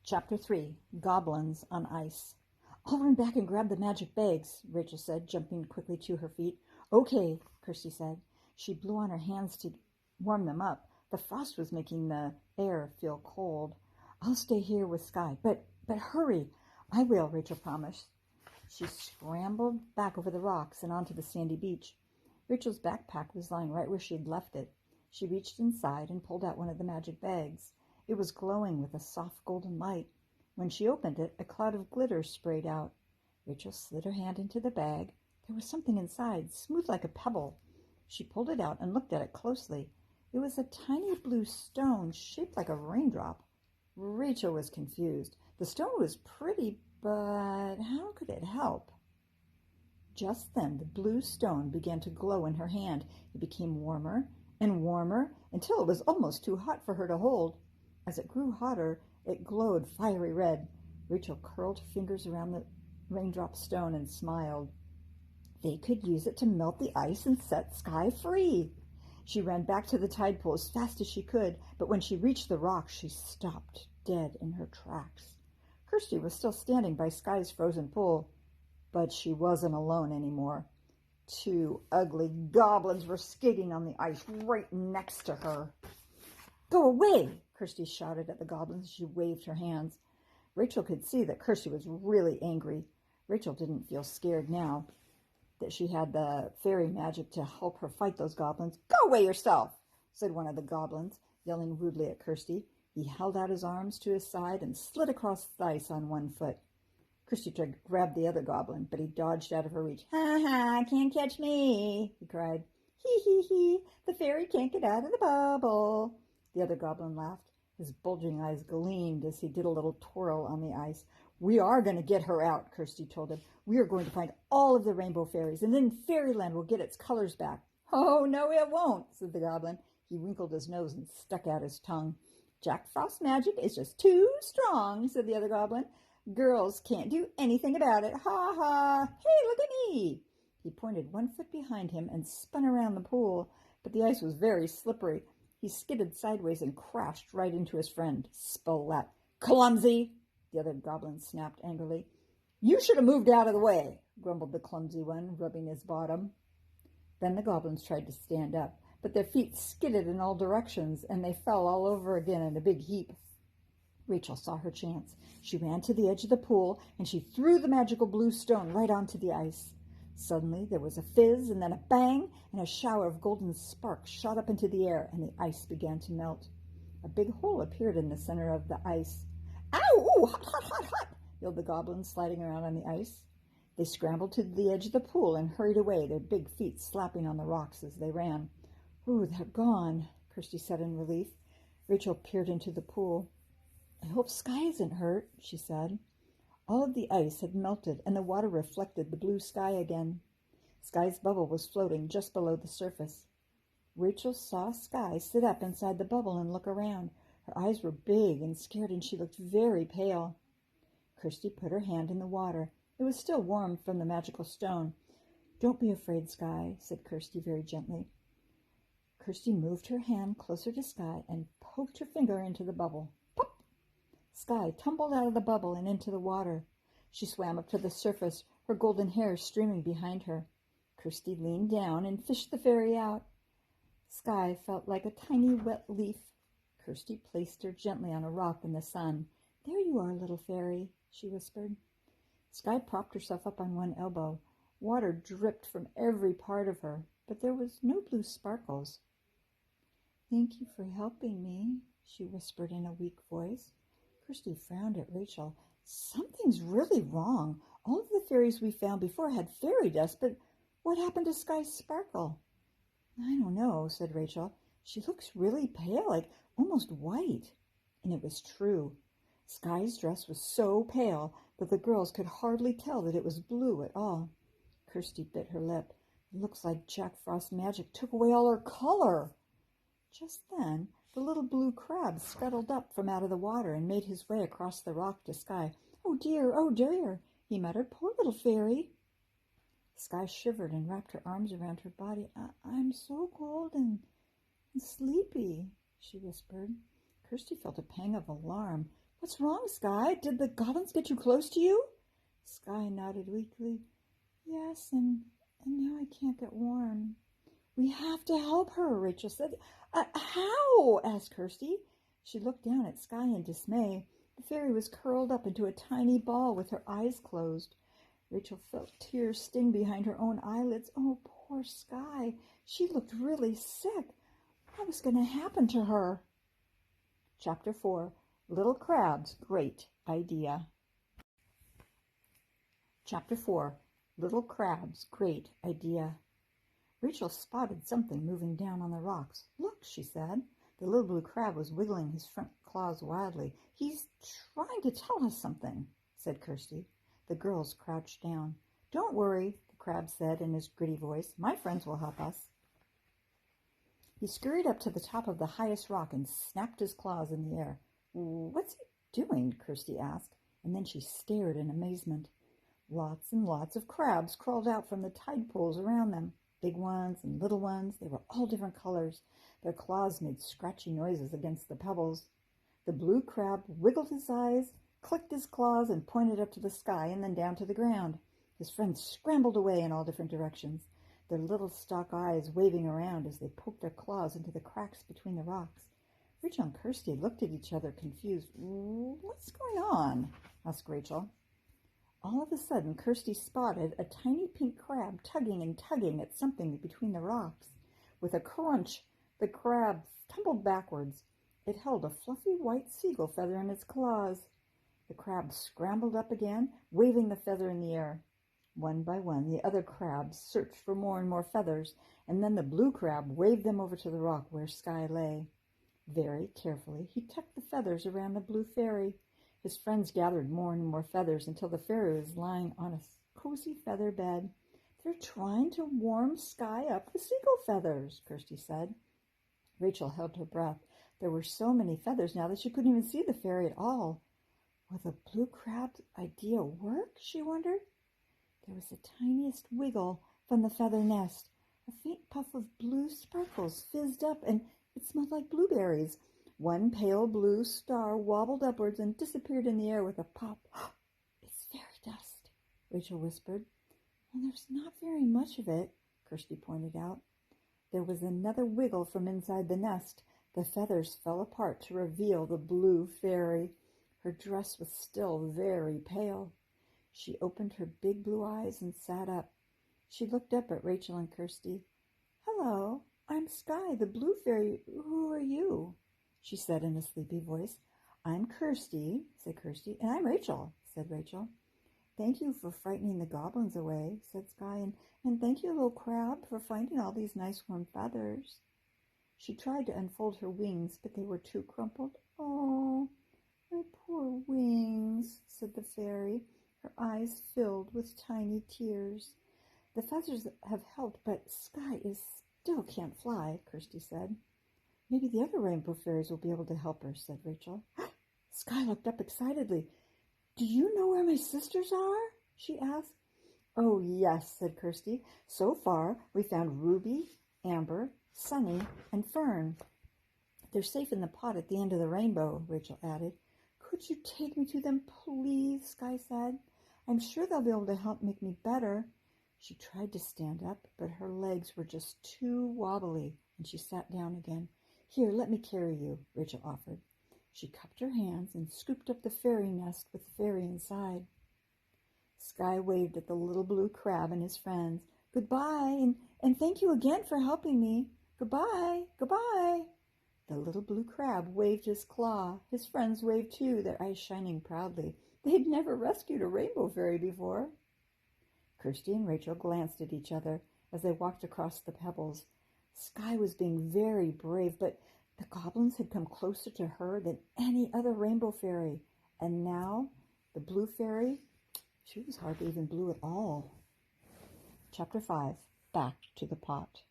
Chapter 3. Goblins on Ice. "I'll run back and grab the magic bags," Rachel said, jumping quickly to her feet. "Okay," Kirsty said. She blew on her hands to warm them up. The frost was making the air feel cold. "I'll stay here with Sky, but hurry." "I will," Rachel promised. She scrambled back over the rocks and onto the sandy beach. Rachel's backpack was lying right where she had left it. She reached inside and pulled out one of the magic bags. It was glowing with a soft golden light. When she opened it, a cloud of glitter sprayed out. Rachel slid her hand into the bag. There was something inside, smooth like a pebble. She pulled it out and looked at it closely. It was a tiny blue stone shaped like a raindrop. Rachel was confused. The stone was pretty, but how could it help? Just then the blue stone began to glow in her hand. It became warmer and warmer until it was almost too hot for her to hold. As it grew hotter, it glowed fiery red. Rachel curled her fingers around the raindrop stone and smiled. They could use it to melt the ice and set Sky free. She ran back to the tide pool as fast as she could, but when she reached the rocks, she stopped dead in her tracks. Kirsty was still standing by Sky's frozen pool, but she wasn't alone anymore. Two ugly goblins were skating on the ice right next to her. "Go away!" Kirsty shouted at the goblins as she waved her hands. Rachel could see that Kirsty was really angry. Rachel didn't feel scared now that she had the fairy magic to help her fight those goblins. "Go away yourself," said one of the goblins, yelling rudely at Kirsty. He held out his arms to his side and slid across the ice on one foot. Kirsty tried to grab the other goblin, but he dodged out of her reach. "Ha ha, can't catch me," he cried. "Hee hee hee, the fairy can't get out of the bubble." The other goblin laughed. His bulging eyes gleamed as he did a little twirl on the ice. "We are going to get her out," Kirsty told him. "We are going to find all of the rainbow fairies, and then fairyland will get its colors back." "Oh, no, it won't," said the goblin. He wrinkled his nose and stuck out his tongue. "Jack Frost's magic is just too strong," said the other goblin. "Girls can't do anything about it. Ha ha! Hey, look at me!" He pointed 1 foot behind him and spun around the pool, but the ice was very slippery. He skidded sideways and crashed right into his friend. Splat! "Clumsy!" the other goblin snapped angrily. "You should have moved out of the way," grumbled the clumsy one, rubbing his bottom. Then the goblins tried to stand up, but their feet skidded in all directions, and they fell all over again in a big heap. Rachel saw her chance. She ran to the edge of the pool, and she threw the magical blue stone right onto the ice. Suddenly there was a fizz, and then a bang, and a shower of golden sparks shot up into the air, and the ice began to melt. A big hole appeared in the center of the ice. "Ow! Ooh, hot, hot, hot, hot!" yelled the goblins, sliding around on the ice. They scrambled to the edge of the pool and hurried away, their big feet slapping on the rocks as they ran. "Ooh, they're gone," Kirsty said in relief. Rachel peered into the pool. "I hope Sky isn't hurt," she said. All of the ice had melted, and the water reflected the blue sky again. Sky's bubble was floating just below the surface. Rachel saw Sky sit up inside the bubble and look around. Her eyes were big and scared, and she looked very pale. Kirsty put her hand in the water. It was still warm from the magical stone. "Don't be afraid, Sky," said Kirsty very gently. Kirsty moved her hand closer to Sky and poked her finger into the bubble. Pop! Sky tumbled out of the bubble and into the water. She swam up to the surface, her golden hair streaming behind her. Kirsty leaned down and fished the fairy out. Sky felt like a tiny wet leaf. Kirsty placed her gently on a rock in the sun. "There you are, little fairy," she whispered. Sky propped herself up on one elbow. Water dripped from every part of her, but there was no blue sparkles. "Thank you for helping me," she whispered in a weak voice. Kirsty frowned at Rachel. "Something's really wrong. All of the fairies we found before had fairy dust, but what happened to Sky's sparkle?" "I don't know," said Rachel. "She looks really pale, like almost white." And it was true. Sky's dress was so pale that the girls could hardly tell that it was blue at all. Kirsty bit her lip. "It looks like Jack Frost's magic took away all her color." Just then, the little blue crab scuttled up from out of the water and made his way across the rock to Sky. Oh dear, he muttered. "Poor little fairy." Sky shivered and wrapped her arms around her body. I'm so cold and sleepy," she whispered. Kirsty felt a pang of alarm. What's wrong, Sky? Did the goblins get too close to you? Sky nodded weakly. Yes, and now I can't get warm. We have to help her, Rachel said. How? Asked Kirsty. She looked down at Sky in dismay. The fairy was curled up into a tiny ball with her eyes closed. Rachel felt tears sting behind her own eyelids. Oh, poor Sky. She looked really sick. What was going to happen to her? Chapter 4. Little Crab's Great Idea. Chapter 4. Little Crab's Great Idea. Rachel spotted something moving down on the rocks. Look, she said. The little blue crab was wiggling his front claws wildly. He's trying to tell us something, said Kirsty. The girls crouched down. Don't worry, the crab said in his gritty voice. My friends will help us. He scurried up to the top of the highest rock and snapped his claws in the air. What's he doing? Kirsty asked, and then she stared in amazement. Lots and lots of crabs crawled out from the tide pools around them. Big ones and little ones, they were all different colors. Their claws made scratchy noises against the pebbles. The blue crab wiggled his eyes, clicked his claws, and pointed up to the sky and then down to the ground. His friends scrambled away in all different directions, their little stalk eyes waving around as they poked their claws into the cracks between the rocks. Rachel and Kirsty looked at each other confused. What's going on? Asked Rachel. All of a sudden, Kirsty spotted a tiny pink crab tugging and tugging at something between the rocks. With a crunch, the crab tumbled backwards. It held a fluffy white seagull feather in its claws. The crab scrambled up again, waving the feather in the air. One by one, the other crabs searched for more and more feathers, and then the blue crab waved them over to the rock where Sky lay. Very carefully, he tucked the feathers around the blue fairy. His friends gathered more and more feathers until the fairy was lying on a cozy feather bed. They're trying to warm Sky up with seagull feathers, Kirsty said. Rachel held her breath. There were so many feathers now that she couldn't even see the fairy at all. Will the blue crab's idea work? She wondered. There was the tiniest wiggle from the feather nest. A faint puff of blue sparkles fizzed up, and it smelled like blueberries. One pale blue star wobbled upwards and disappeared in the air with a pop. It's fairy dust, Rachel whispered. Well, there's not very much of it, Kirsty pointed out. There was another wiggle from inside the nest. The feathers fell apart to reveal the blue fairy. Her dress was still very pale. She opened her big blue eyes and sat up. She looked up at Rachel and Kirsty. Hello, I'm Sky, the blue fairy. Who are you? She said in a sleepy voice. I'm Kirsty, said Kirsty. And I'm Rachel, said Rachel. Thank you for frightening the goblins away, said Sky, and thank you, little crab, for finding all these nice warm feathers. She tried to unfold her wings, but they were too crumpled. Oh, my poor wings, said the fairy, her eyes filled with tiny tears. The feathers have helped, but Sky still can't fly, Kirsty said. Maybe the other rainbow fairies will be able to help her, said Rachel. Sky looked up excitedly. Do you know where my sisters are? She asked. Oh, yes, said Kirsty. So far, we found Ruby, Amber, Sunny, and Fern. They're safe in the pot at the end of the rainbow, Rachel added. Could you take me to them, please? Sky said. I'm sure they'll be able to help make me better. She tried to stand up, but her legs were just too wobbly, and she sat down again. Here, let me carry you, Rachel offered. She cupped her hands and scooped up the fairy nest with the fairy inside. Sky waved at the little blue crab and his friends. Goodbye, and thank you again for helping me. Goodbye, goodbye. The little blue crab waved his claw. His friends waved too, their eyes shining proudly. They'd never rescued a rainbow fairy before. Kirsty and Rachel glanced at each other as they walked across the pebbles. Sky was being very brave, but the goblins had come closer to her than any other rainbow fairy. And now, the blue fairy, she was hardly even blue at all. Chapter 5. Back to the pot.